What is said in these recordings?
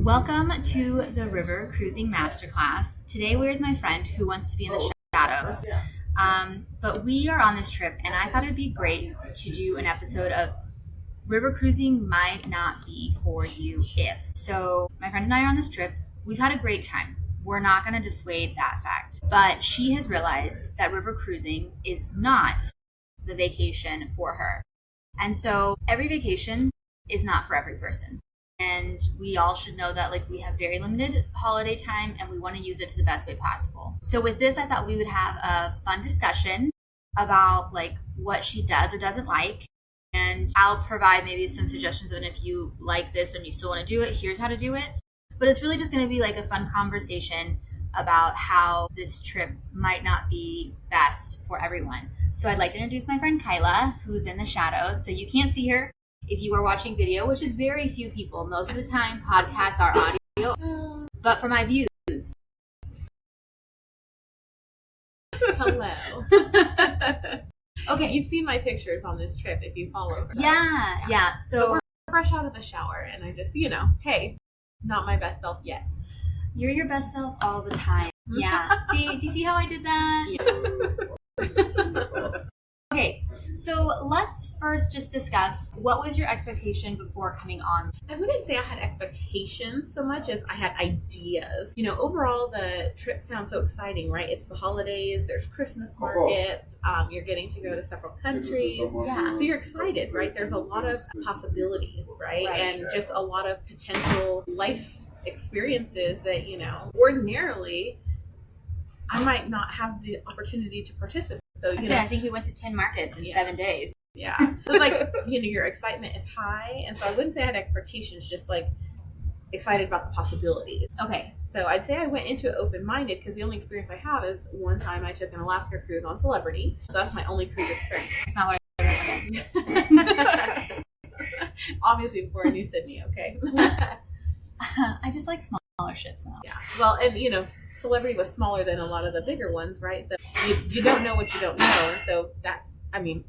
Welcome to the River Cruising Masterclass. Today we're with my friend who wants to be in the shadows. But we are on this trip and I thought it'd be great to do an episode of River Cruising Might Not Be For You If. So my friend and I are on this trip. We've had a great time. We're not going to dissuade that fact. But she has realized that river cruising is not the vacation for her. And so every vacation is not for every person. And we all should know that we have very limited holiday time and we want to use it to the best way possible. So with this, I thought we would have a fun discussion about what she does or doesn't like. And I'll provide maybe some suggestions on if you like this and you still want to do it, here's how to do it. But it's really just going to be a fun conversation about how this trip might not be best for everyone. So I'd like to introduce my friend Kyla, who's in the shadows. So you can't see her if you are watching video, which is very few people. Most of the time, podcasts are audio. But for my views. Hello. Okay. You've seen my pictures on this trip if you follow her. Yeah. So but we're fresh out of the shower and I just, hey, not my best self yet. You're your best self all the time. Yeah. See, do you see how I did that? Yeah. Okay, so let's first just discuss what was your expectation before coming on? I wouldn't say I had expectations so much as I had ideas. Overall the trip sounds so exciting, right? It's the holidays, there's Christmas markets, you're getting to go to several countries. Yeah. So you're excited, right? There's a lot of possibilities, right? And just a lot of potential life experiences that, ordinarily I might not have the opportunity to participate. So I think we went to 10 markets in 7 days. Yeah. So it's your excitement is high. And so I wouldn't say I had expectations, just excited about the possibilities. Okay. So I'd say I went into it open-minded because the only experience I have is one time I took an Alaska cruise on Celebrity. So that's my only cruise experience. It's not what I recommend. Obviously before I knew Sydney, okay? I just like smaller ships now. Yeah. Well, and Celebrity was smaller than a lot of the bigger ones, right? So you don't know what you don't know. And so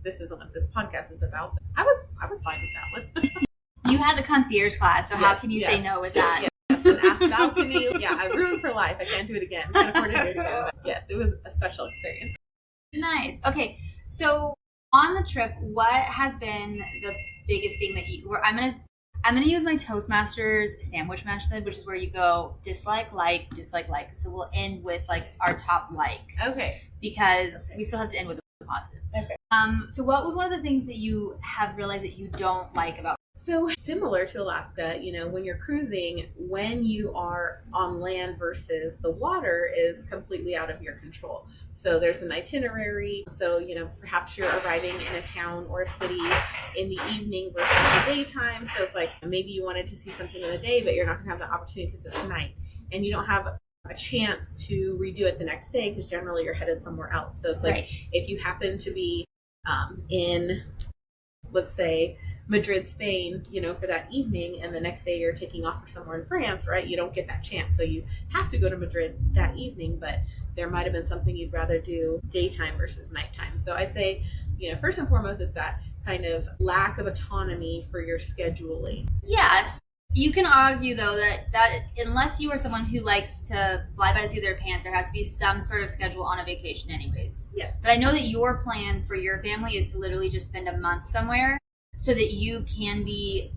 this isn't what this podcast is about. But I was fine with that one. You had the concierge class, so how can you say no with that? Yes, an aft balcony. Yeah, I ruined for life. I can't do it again. Can't afford to do it again. But yes, it was a special experience. Nice. Okay, so on the trip, what has been the biggest thing that I'm gonna use my Toastmasters sandwich method, which is where you go dislike, like, dislike, like. So we'll end with our top like. Okay. Because we still have to end with a positive. Okay. So what was one of the things that you have realized that you don't like about? So similar to Alaska, when you're cruising, when you are on land versus the water is completely out of your control. So there's an itinerary. So, perhaps you're arriving in a town or a city in the evening versus the daytime. So it's maybe you wanted to see something in the day, but you're not going to have the opportunity because it's night. And you don't have a chance to redo it the next day because generally you're headed somewhere else. So it's if you happen to be in, let's say, Madrid, Spain, for that evening, and the next day you're taking off for somewhere in France, right? You don't get that chance. So you have to go to Madrid that evening, but there might have been something you'd rather do daytime versus nighttime. So I'd say, first and foremost, is that kind of lack of autonomy for your scheduling. Yes. You can argue, though, that unless you are someone who likes to fly by the seat of their pants, there has to be some sort of schedule on a vacation anyways. Yes. But I know that your plan for your family is to literally just spend a month somewhere so that you can be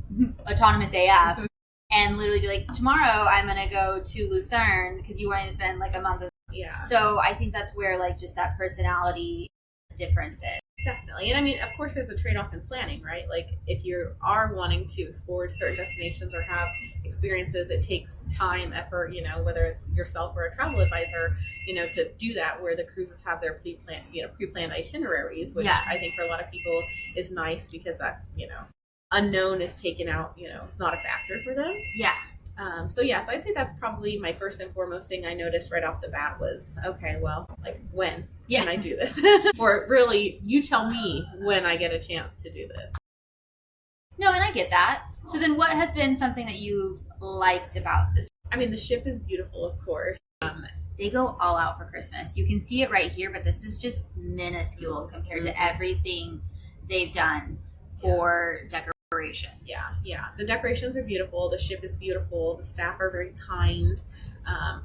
autonomous AF and literally be tomorrow I'm going to go to Lucerne because you wanted to spend a month. Yeah. So I think that's where just that personality difference is. Definitely. And of course, there's a trade-off in planning, right? If you are wanting to explore certain destinations or have experiences, it takes time, effort, whether it's yourself or a travel advisor, to do that, where the cruises have their pre-planned itineraries, which I think for a lot of people is nice because that, unknown is taken out, it's not a factor for them. Yeah. So I'd say that's probably my first and foremost thing I noticed right off the bat was, okay, well, when can I do this? Or really, you tell me when I get a chance to do this. No, and I get that. So then what has been something that you've liked about this? The ship is beautiful, of course. They go all out for Christmas. You can see it right here, but this is just minuscule compared to everything they've done for decorations decorations. Yeah. The decorations are beautiful. The ship is beautiful. The staff are very kind,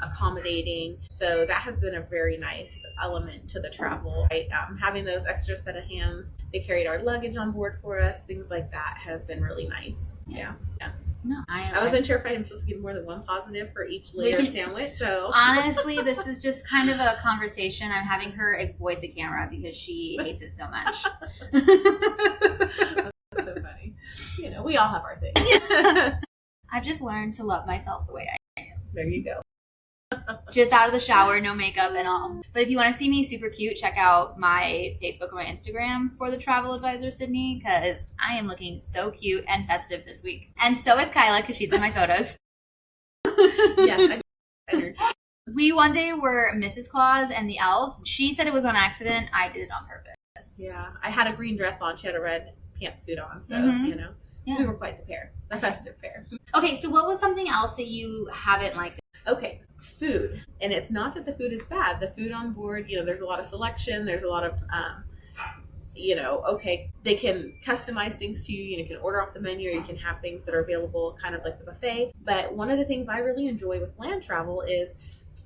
accommodating. So that has been a very nice element to the travel. Right? Having those extra set of hands, they carried our luggage on board for us. Things like that have been really nice. Yeah. No, I wasn't sure if I'm supposed to give more than one positive for each layer sandwich. So honestly, this is just kind of a conversation. I'm having her avoid the camera because she hates it so much. That's so funny. You know, we all have our things. I've just learned to love myself the way I am. There you go. Just out of the shower, no makeup and all. But if you want to see me super cute, check out my Facebook or my Instagram for the Travel Advisor Sydney, because I am looking so cute and festive this week. And so is Kyla, because she's in my photos. Yes, We one day were Mrs. Claus and the elf. She said it was on accident. I did it on purpose. Yeah, I had a green dress on. She had a red pantsuit on. So, you know, we were quite the pair. The festive pair. Okay, so what was something else that you haven't liked? Okay, food. And it's not that the food is bad. The food on board, you know, there's a lot of selection. There's a lot of, you know, okay, they can customize things to you. You can order off the menu, or you can have things that are available kind of like the buffet. But one of the things I really enjoy with land travel is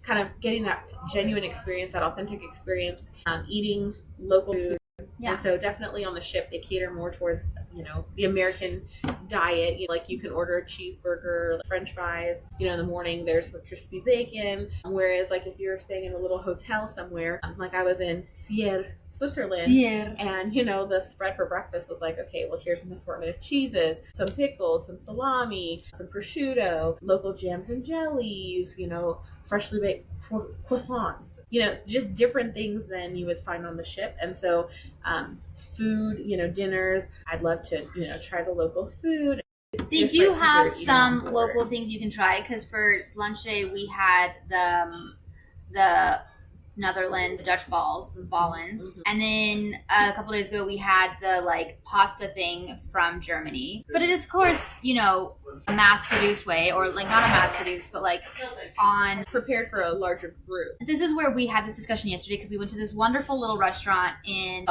kind of getting that genuine experience, that authentic experience, eating local food. Yeah. And so definitely on the ship, they cater more towards, you know, the American diet. You know, like you can order a cheeseburger, French fries, you know, in the morning there's the crispy bacon. Whereas like if you're staying in a little hotel somewhere, like I was in Switzerland, and you know, the spread for breakfast was like, okay, well, here's an assortment of cheeses, some pickles, some salami, some prosciutto, local jams and jellies, you know, freshly baked croissants, you know, just different things than you would find on the ship. And so food, you know, dinners, I'd love to, you know, try the local food. They do have some local things you can try, because for lunch today we had the Netherlands Dutch ballens, and then a couple days ago we had the like pasta thing from Germany. But it is, of course, you know, a mass-produced way, or like not a mass-produced, but like on prepared for a larger group. This is where we had this discussion yesterday, because we went to this wonderful little restaurant and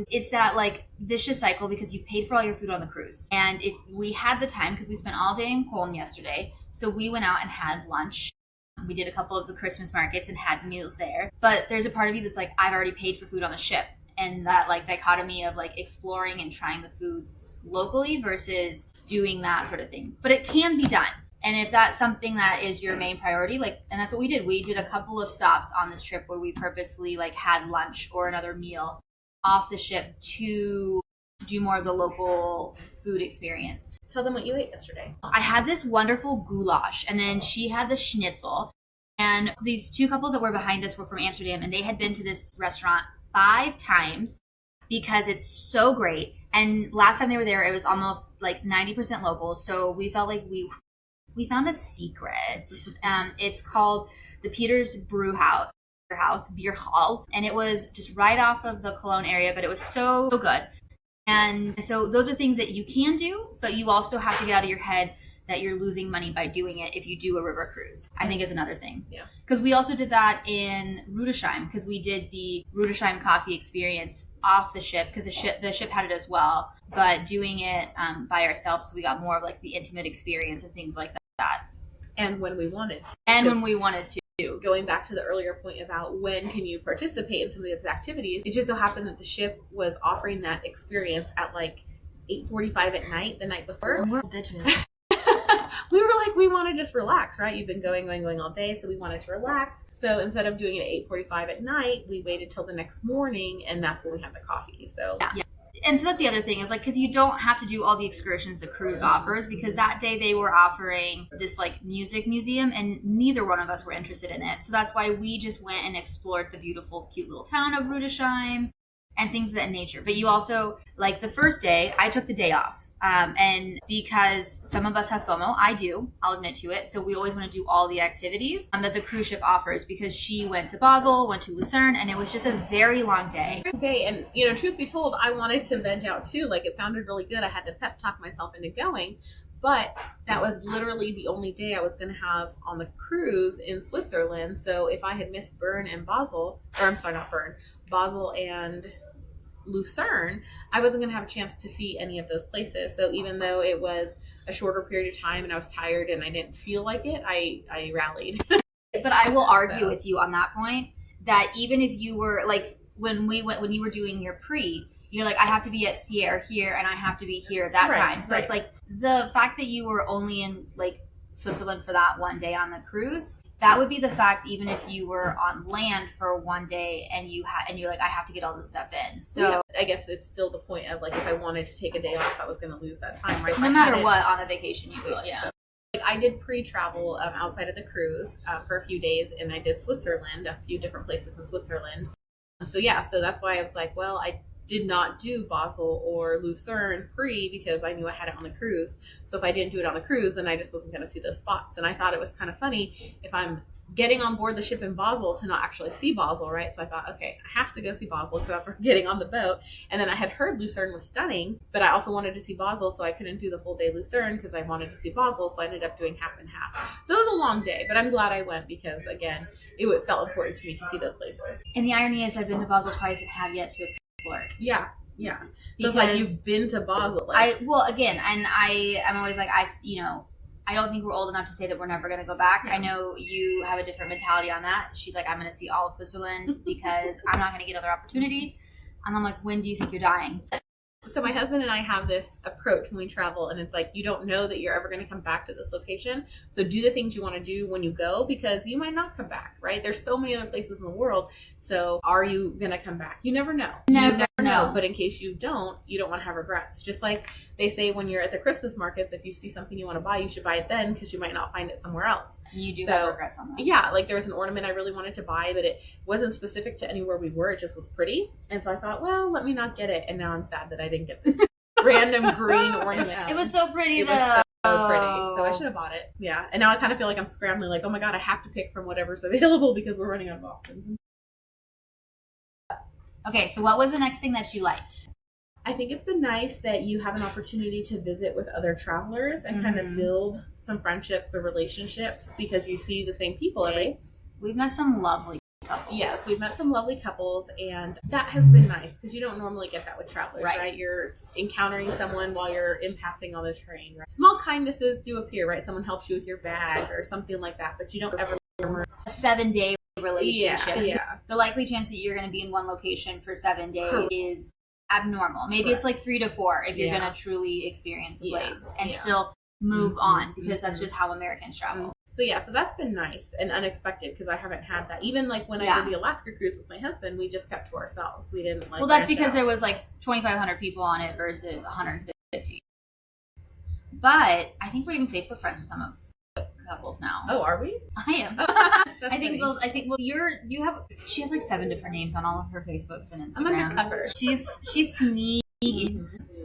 it's that like vicious cycle, because you've paid for all your food on the cruise. And if we had the time, because we spent all day in Cologne yesterday, so we went out and had lunch. We did a couple of the Christmas markets and had meals there. But there's a part of you that's like, I've already paid for food on the ship. And that like dichotomy of like exploring and trying the foods locally versus doing that sort of thing. But it can be done. And if that's something that is your main priority, like, and that's what we did. We did a couple of stops on this trip where we purposefully like had lunch or another meal off the ship to do more of the local food experience. Tell them what you ate yesterday. I had this wonderful goulash, and then she had the schnitzel. And these two couples that were behind us were from Amsterdam, and they had been to this restaurant 5 times because it's so great. And last time they were there, it was almost like 90% local. So we felt like we found a secret. It's called the Peter's Beer Hall, and it was just right off of the Cologne area, but it was so good. And so those are things that you can do, but you also have to get out of your head that you're losing money by doing it if you do a river cruise, I think is another thing. Yeah. Because we also did that in Rudesheim, because we did the Rudesheim coffee experience off the ship, because the ship had it as well, but doing it by ourselves, so we got more of like the intimate experience and things like that. And when we wanted to. Going back to the earlier point about when can you participate in some of these activities, it just so happened that the ship was offering that experience at like 8:45 at night the night before. We're bitches. We were like, we want to just relax, right? You've been going all day, so we wanted to relax. So instead of doing it at 8:45 at night, we waited till the next morning, and that's when we had the coffee. So yeah. And so that's the other thing, is like, because you don't have to do all the excursions the cruise offers, because that day they were offering this like music museum, and neither one of us were interested in it. So that's why we just went and explored the beautiful, cute little town of Rudesheim and things of that nature. But you also, like the first day, I took the day off. And because some of us have FOMO, I do, I'll admit to it. So we always want to do all the activities that the cruise ship offers, because she went to Basel, went to Lucerne, and it was just a very long day. And, you know, truth be told, I wanted to veg out too. Like, it sounded really good. I had to pep talk myself into going. But that was literally the only day I was going to have on the cruise in Switzerland. So if I had missed Basel and Lucerne, I wasn't going to have a chance to see any of those places. So even though it was a shorter period of time and I was tired and I didn't feel like it, I rallied. But I will argue with you on that point that even if you were like when you were doing your pre, you're like, I have to be at Sierra here and I have to be here at that time. So it's like the fact that you were only in like Switzerland for that one day on the cruise, that would be the fact even if you were on land for one day and you're like, I have to get all this stuff in. So I guess it's still the point of like, if I wanted to take a day off, I was going to lose that time, right? No matter what on a vacation you will, yeah. So, I did pre-travel outside of the cruise for a few days, and I did Switzerland, a few different places in Switzerland. So that's why I was like, well, I did not do Basel or Lucerne pre because I knew I had it on the cruise. So if I didn't do it on the cruise, then I just wasn't going to see those spots. And I thought it was kind of funny if I'm getting on board the ship in Basel to not actually see Basel, right? So I thought, okay, I have to go see Basel because I'm getting on the boat. And then I had heard Lucerne was stunning, but I also wanted to see Basel, so I couldn't do the full day Lucerne because I wanted to see Basel, so I ended up doing half and half. So it was a long day, but I'm glad I went because, again, it felt important to me to see those places. And the irony is I've been to Basel twice and have yet to explore. Yeah. So it's like you've been to Basel. I'm always like, I don't think we're old enough to say that we're never going to go back. Yeah. I know you have a different mentality on that. She's like, I'm going to see all of Switzerland because I'm not going to get another opportunity. And I'm like, when do you think you're dying? So my husband and I have this approach when we travel, and it's like, you don't know that you're ever going to come back to this location. So do the things you want to do when you go because you might not come back, right? There's so many other places in the world. So are you going to come back? You never know. You never know. But in case you don't want to have regrets. Just like they say when you're at the Christmas markets, if you see something you want to buy, you should buy it then because you might not find it somewhere else. You do have regrets on that. Yeah, like there was an ornament I really wanted to buy, but it wasn't specific to anywhere we were. It just was pretty. And so I thought, well, let me not get it. And now I'm sad that I didn't get this random green ornament. It was so pretty though. It was so pretty. So I should have bought it. Yeah. And now I kind of feel like I'm scrambling, like, oh my God, I have to pick from whatever's available because we're running out of options. Okay, so what was the next thing that you liked? I think it's been nice that you have an opportunity to visit with other travelers and kind of build some friendships or relationships because you see the same people every day. We've met some lovely couples. Yes, we've met some lovely couples, and that has been nice because you don't normally get that with travelers, right? You're encountering someone while you're in passing on the train. Right? Small kindnesses do appear, right? Someone helps you with your bag or something like that, but you don't ever remember a 7-day relationship. Yeah. The likely chance that you're going to be in one location for 7 days is abnormal. Maybe it's like 3 to 4 if you're going to truly experience a place and still move on because that's just how Americans travel. So that's been nice and unexpected because I haven't had that. Even like when I did the Alaska cruise with my husband, we just kept to ourselves. We didn't like. Well, that's because there was like 2,500 people on it versus 150. But I think we're even Facebook friends with some of the couples now. Oh, are we? I am. She has like 7 different names on all of her Facebooks and Instagrams. I'm undercover. She's sneaky.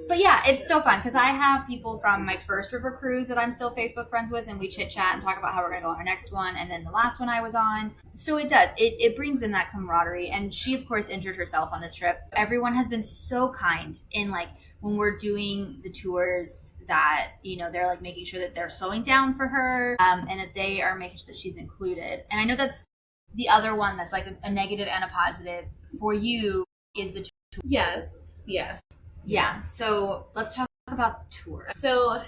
But yeah, it's so fun because I have people from my first river cruise that I'm still Facebook friends with, and we chit chat and talk about how we're going to go on our next one, and then the last one I was on. So it does. It brings in that camaraderie, and she of course injured herself on this trip. Everyone has been so kind in like when we're doing the tours that they're like making sure that they're slowing down for her, and that they are making sure that she's included. And I know that's the other one that's like a negative and a positive for you is the tour. Yes. Yeah, so let's talk about tours. So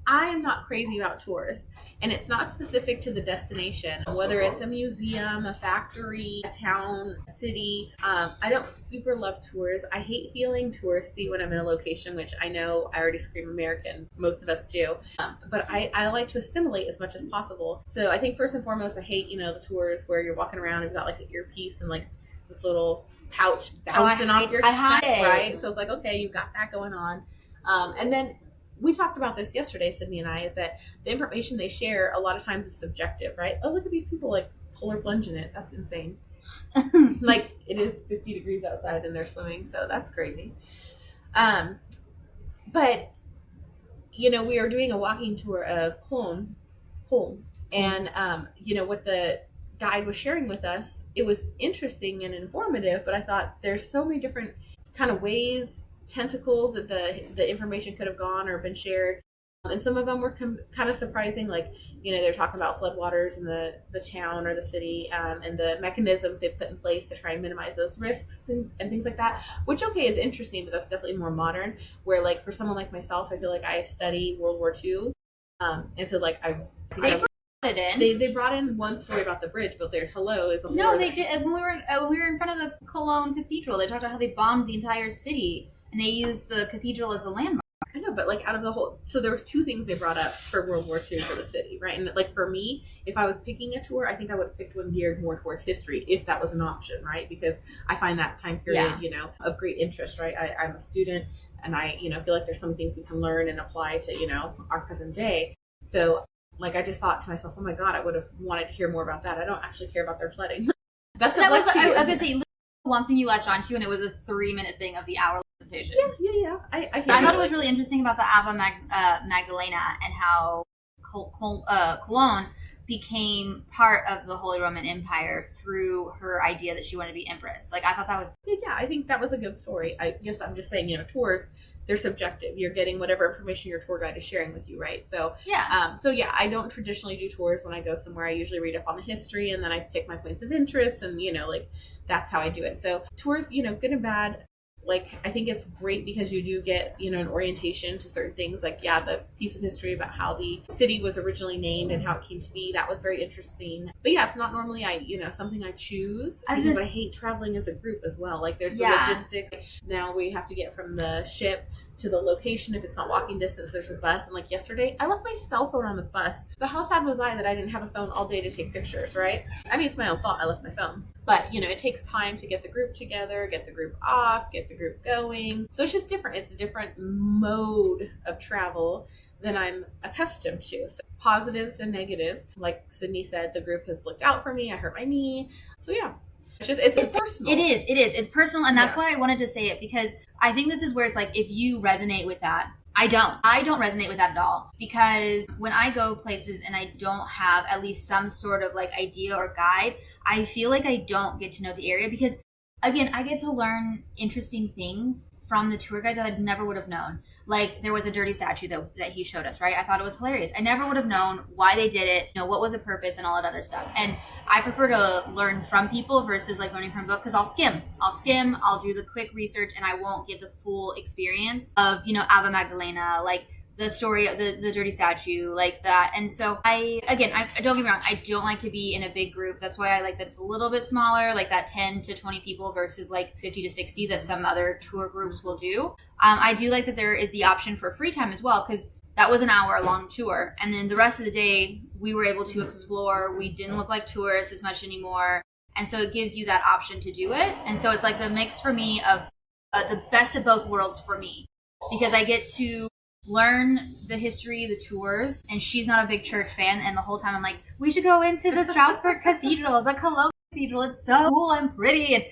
I am not crazy about tours, and it's not specific to the destination, whether it's a museum, a factory, a town, a city. I don't super love tours. I hate feeling touristy when I'm in a location, which I know I already scream American. Most of us do. But I like to assimilate as much as possible. So I think first and foremost, I hate, the tours where you're walking around and you've got like an earpiece and like this little pouch bouncing off your chest, right? So it's like, okay, you've got that going on. And then we talked about this yesterday, Sydney and I, is that the information they share a lot of times is subjective, right? Oh, look at these people like polar plunge in it. That's insane. Like it is 50 degrees outside and they're swimming, so that's crazy. But we are doing a walking tour of Cologne, and what the guide was sharing with us, it was interesting and informative, but I thought there's so many different kind of ways, tentacles that the information could have gone or been shared. And some of them were kind of surprising, like, they're talking about floodwaters in the town or the city, and the mechanisms they've put in place to try and minimize those risks and things like that, which, okay, is interesting, but that's definitely more modern, where, like, for someone like myself, I feel like I study World War II, and so, like, they brought it in. They brought in one story about the bridge, but their hello is a whole No, they did. When we were in front of the Cologne Cathedral, they talked about how they bombed the entire city, and they used the cathedral as a landmark. I know, but like out of the whole, so there was two things they brought up for World War II for the city, right? And like for me, if I was picking a tour, I think I would have picked one geared more towards history, if that was an option, right? Because I find that time period, of great interest, right? I'm a student, and I, feel like there's some things we can learn and apply to, our present day. So like I just thought to myself, oh my God, I would have wanted to hear more about that. I don't actually care about their flooding. I was gonna say one thing you latched onto, and it was a 3-minute thing of the hour presentation. Yeah. I thought it was really interesting about the Ava Magdalena and how Cologne became part of the Holy Roman Empire through her idea that she wanted to be empress. Like, I thought that was... Yeah, I think that was a good story. I guess I'm just saying, tours, they're subjective. You're getting whatever information your tour guide is sharing with you, right? So, yeah. I don't traditionally do tours when I go somewhere. I usually read up on the history, and then I pick my points of interest, and, that's how I do it. So, tours, good and bad. Like, I think it's great because you do get, an orientation to certain things. Like, the piece of history about how the city was originally named and how it came to be. That was very interesting. But yeah, it's not normally something I choose because I hate traveling as a group as well. Like, there's the logistic. Now we have to get from the ship to the location. If it's not walking distance, there's a bus. And like yesterday, I left my cell phone on the bus. So how sad was I that I didn't have a phone all day to take pictures, right? I mean, it's my own fault. I left my phone. But, it takes time to get the group together, get the group off, get the group going. So it's just different. It's a different mode of travel than I'm accustomed to. So positives and negatives. Like Sydney said, the group has looked out for me. I hurt my knee. So yeah. It's personal. It is. It's personal, and that's why I wanted to say it, because I think this is where it's like, if you resonate with that, I don't resonate with that at all, because when I go places and I don't have at least some sort of like idea or guide, I feel like I don't get to know the area, because again, I get to learn interesting things from the tour guide that I never would have known. Like, there was a dirty statue that he showed us, right? I thought it was hilarious. I never would have known why they did it, what was the purpose and all that other stuff. And I prefer to learn from people versus like learning from a book, because I'll skim, I'll do the quick research, and I won't get the full experience of, Ava Magdalena, like the story of the dirty statue, like that. And so I don't get me wrong, I don't like to be in a big group. That's why I like that it's a little bit smaller, like that 10 to 20 people versus like 50 to 60 that some other tour groups will do. I do like that there is the option for free time as well, because that was an hour-long tour. And then the rest of the day, we were able to explore. We didn't look like tourists as much anymore. And so it gives you that option to do it. And so it's like the mix for me of the best of both worlds for me, because I get to learn the history, the tours, and she's not a big church fan. And the whole time I'm like, we should go into the Strasbourg Cathedral, the Cologne Cathedral. It's so cool and pretty. And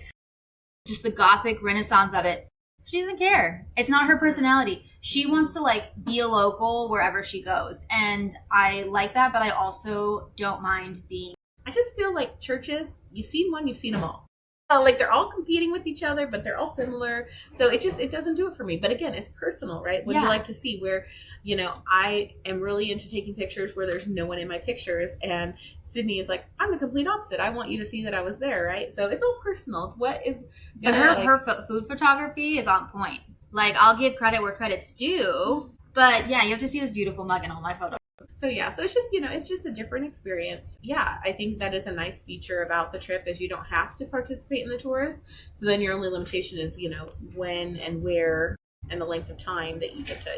just the Gothic Renaissance of it. She doesn't care. It's not her personality. She wants to like be a local wherever she goes. And I like that, but I also don't mind being. I just feel like churches, you've seen one, you've seen them all. Like they're all competing with each other, but they're all similar. So it doesn't do it for me. But again, it's personal, right? What do you like to see? Where, I am really into taking pictures where there's no one in my pictures, and Sydney is like, I'm the complete opposite. I want you to see that I was there, right? So it's all personal. It's what is. But her food photography is on point. Like, I'll give credit where credit's due. But yeah, you have to see this beautiful mug in all my photos. So yeah, so it's just, it's just a different experience. Yeah, I think that is a nice feature about the trip, is you don't have to participate in the tours. So then your only limitation is, when and where and the length of time that you get to,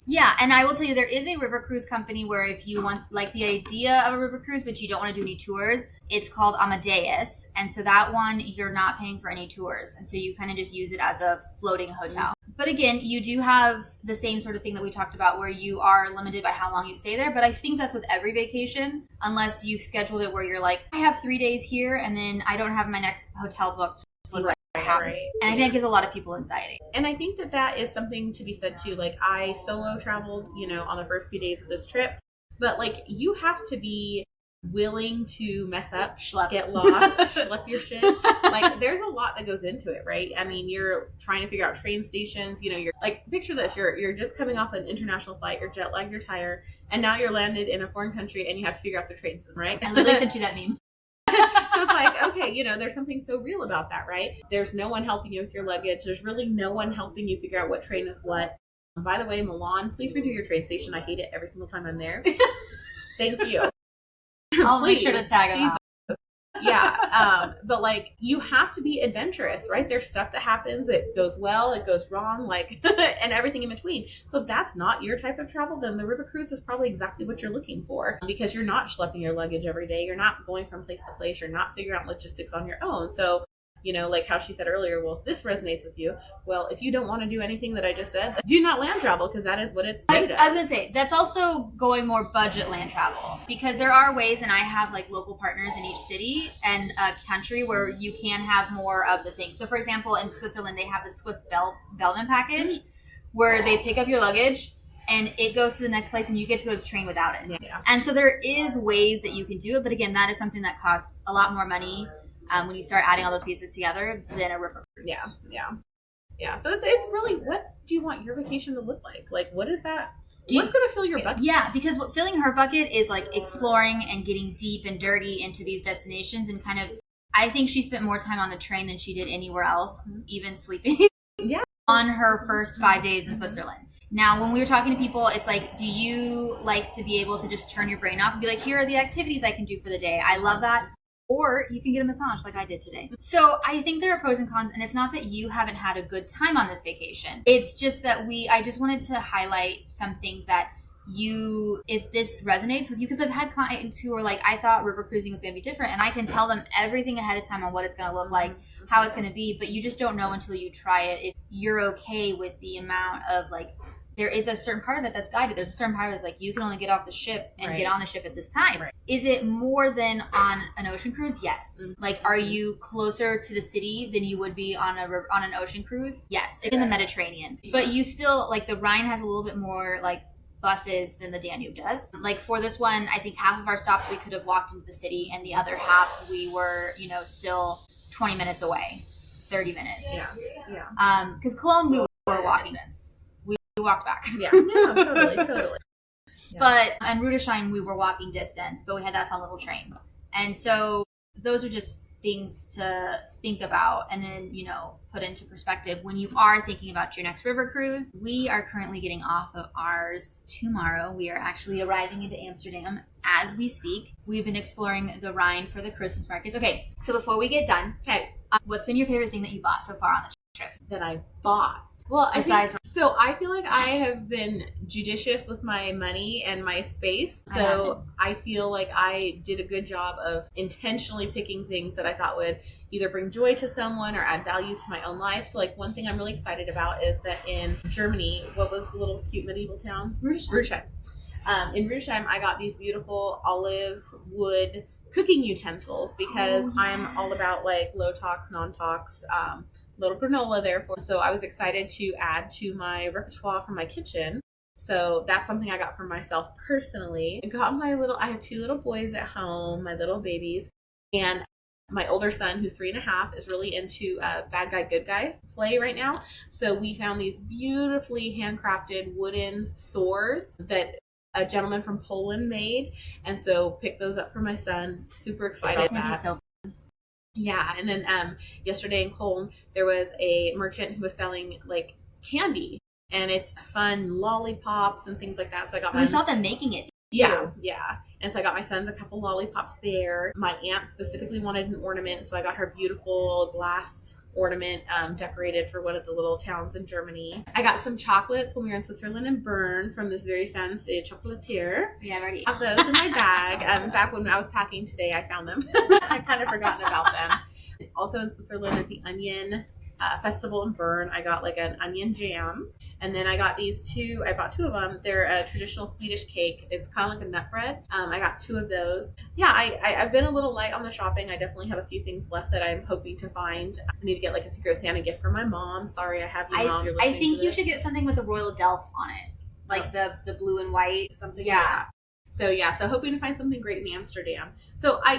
Yeah, and I will tell you, there is a river cruise company where if you want like the idea of a river cruise, but you don't want to do any tours, it's called Amadeus. And so that one, you're not paying for any tours. And so you kind of just use it as a floating hotel. But again, you do have the same sort of thing that we talked about, where you are limited by how long you stay there. But I think that's with every vacation, unless you've scheduled it where you're like, I have 3 days here, and then I don't have my next hotel booked. Right. And I think it gives a lot of people anxiety. And I think that is something to be said too. Like, I solo traveled, on the first few days of this trip. But like, you have to be willing to mess up, Schlep. get lost, schlep your shit. Like, there's a lot that goes into it, right? I mean, you're trying to figure out train stations. You know, you're like, picture this: you're just coming off an international flight, you're jet lagged, you're tired, and now you're landed in a foreign country, and you have to figure out the train system, right? I literally sent you that meme. So it's like, okay, you know, there's something so real about that, right? There's no one helping you with your luggage. There's really no one helping you figure out what train is what. By the way, Milan, please redo your train station. I hate it every single time I'm there. Thank you. I'll make sure to tag him out. Yeah. But like, you have to be adventurous, right? There's stuff that happens. It goes well, it goes wrong, like, and everything in between. So if that's not your type of travel, then the river cruise is probably exactly what you're looking for, because you're not schlepping your luggage every day. You're not going from place to place. You're not figuring out logistics on your own. So, you know, like how she said earlier, well, if this resonates with you, well, if you don't want to do anything that I just said, do not land travel, because that is what it's made of. I was going to say, that's also going more budget land travel, because there are ways, and I have like local partners in each city and country where you can have more of the things. So for example, in Switzerland, they have the Swiss Bellman package where they pick up your luggage and it goes to the next place and you get to go to the train without it. Yeah. And so there is ways that you can do it. But again, that is something that costs a lot more money when you start adding all those pieces together than a river cruise. Yeah. So it's really, what do you want your vacation to look like? Like, what is that? What's going to fill your bucket? Yeah, because what filling her bucket is like exploring and getting deep and dirty into these destinations, and kind of, I think she spent more time on the train than she did anywhere else, even sleeping. Yeah. On her first 5 days in Switzerland. Now, when we were talking to people, it's like, do you like to be able to just turn your brain off and be like, here are the activities I can do for the day? I love that. Or you can get a massage like I did today. So I think there are pros and cons, and it's not that you haven't had a good time on this vacation. It's just that I just wanted to highlight some things that if this resonates with you, because I've had clients who are like, I thought river cruising was going to be different, and I can tell them everything ahead of time on what it's going to look like, how it's going to be, but you just don't know until you try it if you're okay with the amount of like, there is a certain part of it that's guided. There's a certain part of it that's like, you can only get off the ship and get on the ship at this time. Right. Is it more than on an ocean cruise? Yes. Mm-hmm. Like, are you closer to the city than you would be on an ocean cruise? Yes. In the Mediterranean. Yeah. But you still, like, the Rhine has a little bit more, like, buses than the Danube does. Like, for this one, I think half of our stops we could have walked into the city, and the other half we were, you know, still 20 minutes away, 30 minutes. Yeah. Because Cologne, we were walking distance. We walked back. Yeah, totally. Yeah. But in Rudolstein, we were walking distance, but we had that fun little train. And so those are just things to think about and then, you know, put into perspective when you are thinking about your next river cruise. We are currently getting off of ours tomorrow. We are actually arriving into Amsterdam as we speak. We've been exploring the Rhine for the Christmas markets. Okay, so before we get done, what's been your favorite thing that you bought so far on the trip? That I bought? Well, I feel like I have been judicious with my money and my space. So I feel like I did a good job of intentionally picking things that I thought would either bring joy to someone or add value to my own life. So like, one thing I'm really excited about is that in Germany, what was the little cute medieval town? Rudolstein. In Rudolstein, I got these beautiful olive wood cooking utensils because I'm all about like low tox, non-tox, little granola there. So I was excited to add to my repertoire for my kitchen. So that's something I got for myself personally. I have 2 little boys at home, my little babies, and my older son, who's 3.5, is really into bad guy, good guy play right now. So we found these beautifully handcrafted wooden swords that a gentleman from Poland made. And so picked those up for my son. Super excited about that. So yeah, and then yesterday in Cologne, there was a merchant who was selling like candy, and it's fun lollipops and things like that. So I got we saw them making it. Yeah. And so I got my sons a couple lollipops there. My aunt specifically wanted an ornament, so I got her beautiful glass ornament decorated for one of the little towns in Germany. I got some chocolates when we were in Switzerland and Bern from this very fancy chocolatier. Yeah, I've already have those in my bag. In fact, when I was packing today, I found them. I kind of forgotten about them. Also in Switzerland at the Onion Festival in Bern, I got like an onion jam. And then I got these 2, I bought 2 of them. They're a traditional Swedish cake. It's kind of like a nut bread. I got 2 of those. Yeah, I've been a little light on the shopping. I definitely have a few things left that I'm hoping to find. I need to get like a Secret Santa gift for my mom. Sorry, I have you, Mom. I think you should get something with the Royal Delft on it. Like the blue and white. Something. Yeah. So yeah, so hoping to find something great in Amsterdam. So I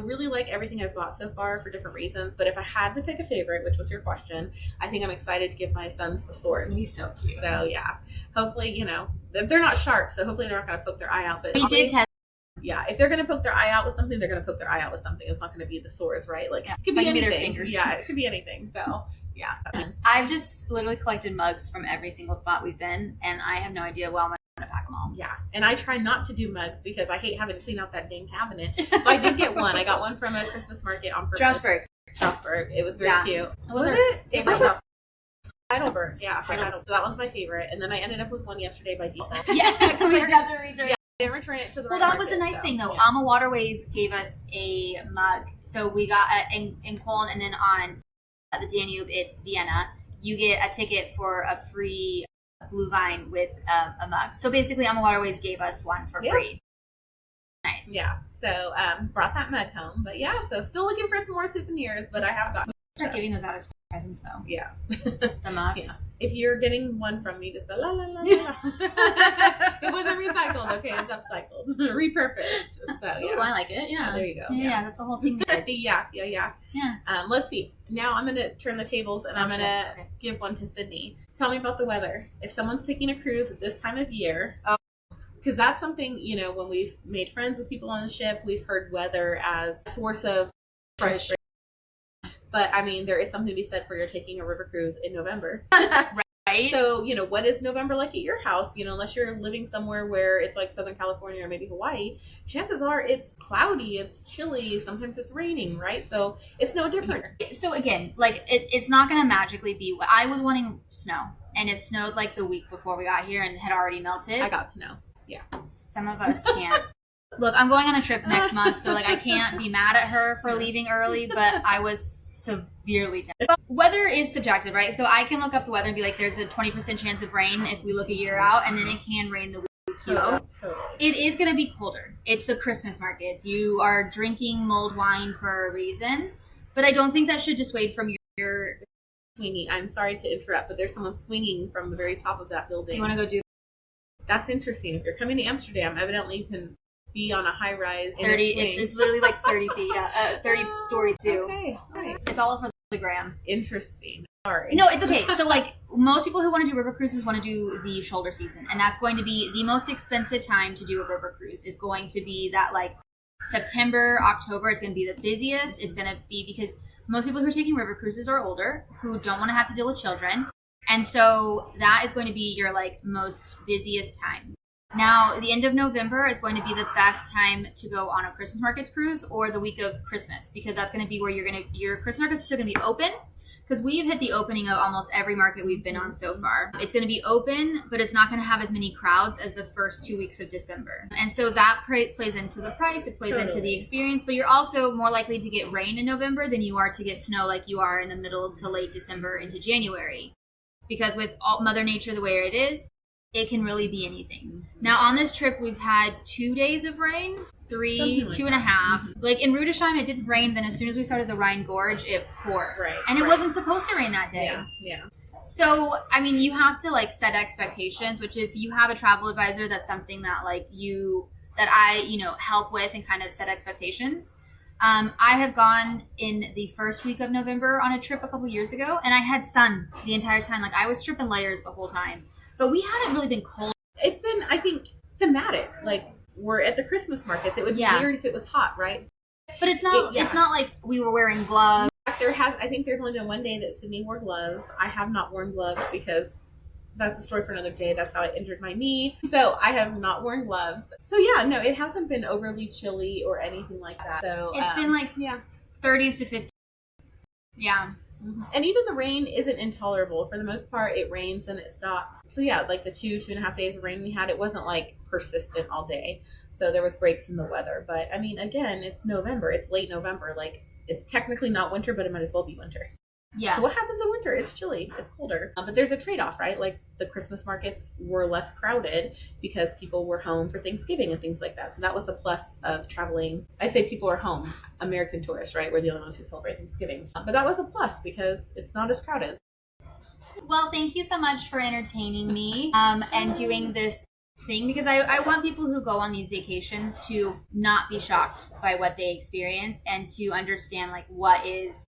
really like everything I've bought so far for different reasons. But if I had to pick a favorite, which was your question, I think I'm excited to give my sons the swords. It's gonna be so cute. So yeah, hopefully they're not sharp, so hopefully they're not going to poke their eye out. But we did test. Yeah, if they're going to poke their eye out with something, they're going to poke their eye out with something. It's not going to be the swords, right? Like it could be anything. Their fingers. Yeah, it could be anything. So yeah, I've just literally collected mugs from every single spot we've been, and I have no idea well. To pack them all. Yeah, and I try not to do mugs because I hate having to clean out that dang cabinet. So I did get one. I got one from a Christmas market on purpose. Strasbourg. It was very cute. Was it? It was Heidelberg. Yeah, Heidelberg. So that one's my favorite. And then I ended up with one yesterday by default. Yeah, we forgot to return. Yeah, I didn't return it to the. Well, that was a nice thing though. Alma Waterways gave us a mug, so we got in Cologne, and then on the Danube, it's Vienna. You get a ticket for a free blue vine with a mug. So basically Alma Waterways gave us one for free. Nice. Yeah. So brought that mug home. But yeah, so still looking for some more souvenirs, but I have got start giving those out as presents though. Yeah. The mugs. Yeah. If you're getting one from me, just go la la la la. It wasn't recycled, okay, it's upcycled. Repurposed. So yeah. Ooh, I like it. Yeah. There you go. Yeah, that's the whole thing. Yeah. Let's see. Now I'm gonna turn the tables and I'm gonna give one to Sydney. Tell me about the weather. If someone's taking a cruise at this time of year, because that's something, when we've made friends with people on the ship, we've heard weather as a source of frustration. But I mean, there is something to be said for you're taking a river cruise in November. Right. So, what is November like at your house? Unless you're living somewhere where it's like Southern California or maybe Hawaii, chances are it's cloudy, it's chilly, sometimes it's raining, right? So it's no different. So again, like it's not going to magically be. I was wanting snow, and it snowed like the week before we got here and had already melted. I got snow. Yeah. Some of us can't. Look, I'm going on a trip next month, so like I can't be mad at her for leaving early, but I was severely tempted. Weather is subjective, right? So I can look up the weather and be like, there's a 20% chance of rain if we look a year out, and then it can rain the week too. It is going to be colder. It's the Christmas markets. You are drinking mulled wine for a reason, but I don't think that should dissuade from your swinging. I'm sorry to interrupt, but there's someone swinging from the very top of that building. Do you want to go do? That's interesting. If you're coming to Amsterdam, evidently you can be on a high rise. 30. It's literally like 30 feet, 30 stories too. Okay. Right. It's all for the gram. Interesting. Sorry. No, it's okay. So like most people who want to do river cruises want to do the shoulder season, and that's going to be the most expensive time to do a river cruise. Is going to be that like September, October. It's going to be the busiest. It's going to be because most people who are taking river cruises are older, who don't want to have to deal with children. And so that is going to be your like most busiest time. Now, the end of November is going to be the best time to go on a Christmas markets cruise or the week of Christmas, because that's going to be where your Christmas markets are still going to be open, because we've hit the opening of almost every market we've been on so far. It's going to be open, but it's not going to have as many crowds as the first 2 weeks of December. And so that plays into the price. It plays into the experience, but you're also more likely to get rain in November than you are to get snow like you are in the middle to late December into January. Because with Mother Nature the way it is, it can really be anything. Now, on this trip, we've had 2 days of rain, two and a half. Mm-hmm. Like in Rudesheim, it didn't rain. Then as soon as we started the Rhine Gorge, it poured. Right. And it wasn't supposed to rain that day. Yeah. So, I mean, you have to like set expectations, which if you have a travel advisor, that's something that I help with and kind of set expectations. I have gone in the first week of November on a trip a couple years ago, and I had sun the entire time. Like I was stripping layers the whole time. But we haven't really been cold. It's been, I think, thematic. Like, we're at the Christmas markets. It would be weird if it was hot, right? But it's not. It's not like we were wearing gloves. I think there's only been one day that Sydney wore gloves. I have not worn gloves because that's a story for another day. That's how I injured my knee. So I have not worn gloves. So yeah, no, it hasn't been overly chilly or anything like that. So it's been like 30s to 50s. Yeah. And even the rain isn't intolerable. For the most part, it rains and it stops. So yeah, like the 2.5 days of rain we had, it wasn't like persistent all day. So there was breaks in the weather. But I mean, again, it's November. It's late November. Like it's technically not winter, but it might as well be winter. Yeah. So what happens in winter? It's chilly. It's colder. But there's a trade-off, right? Like the Christmas markets were less crowded because people were home for Thanksgiving and things like that. So that was a plus of traveling. I say people are home. American tourists, right? We're the only ones who celebrate Thanksgiving. But that was a plus because it's not as crowded. Well, thank you so much for entertaining me and doing this thing, because I want people who go on these vacations to not be shocked by what they experience and to understand like what is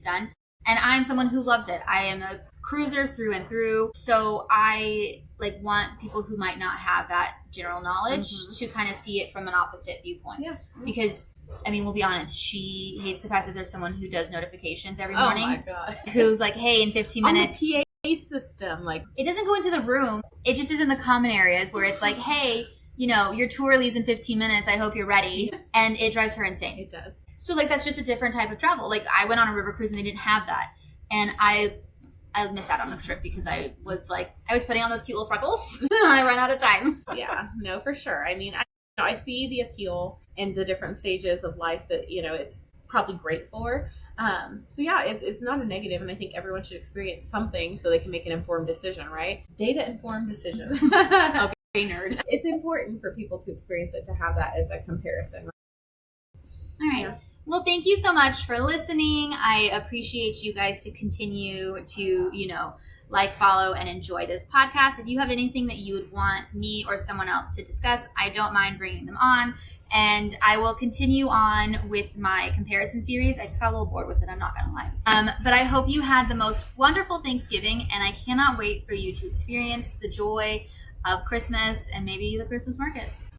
done. And I'm someone who loves it. I am a cruiser through and through. So I like want people who might not have that general knowledge to kind of see it from an opposite viewpoint. Yeah. Because I mean, we'll be honest, she hates the fact that there's someone who does notifications every morning. Oh my God. Who's like, hey, in 15 minutes. On the PA system, like it doesn't go into the room. It just is in the common areas where it's like, hey, you know, your tour leaves in 15 minutes. I hope you're ready. And it drives her insane. It does. So like that's just a different type of travel. Like I went on a river cruise and they didn't have that. And I missed out on the trip because I was putting on those cute little freckles. I ran out of time. Yeah, no, for sure. I mean, I see the appeal and the different stages of life that, you know, it's probably great for. So yeah, it's not a negative, and I think everyone should experience something so they can make an informed decision, right? Data informed decision. Okay, nerd. It's important for people to experience it, to have that as a comparison. All right. Yeah. Well, thank you so much for listening. I appreciate you guys to continue to, you know, like, follow, and enjoy this podcast. If you have anything that you would want me or someone else to discuss, I don't mind bringing them on. And I will continue on with my comparison series. I just got a little bored with it, I'm not going to lie. But I hope you had the most wonderful Thanksgiving, and I cannot wait for you to experience the joy of Christmas and maybe the Christmas markets.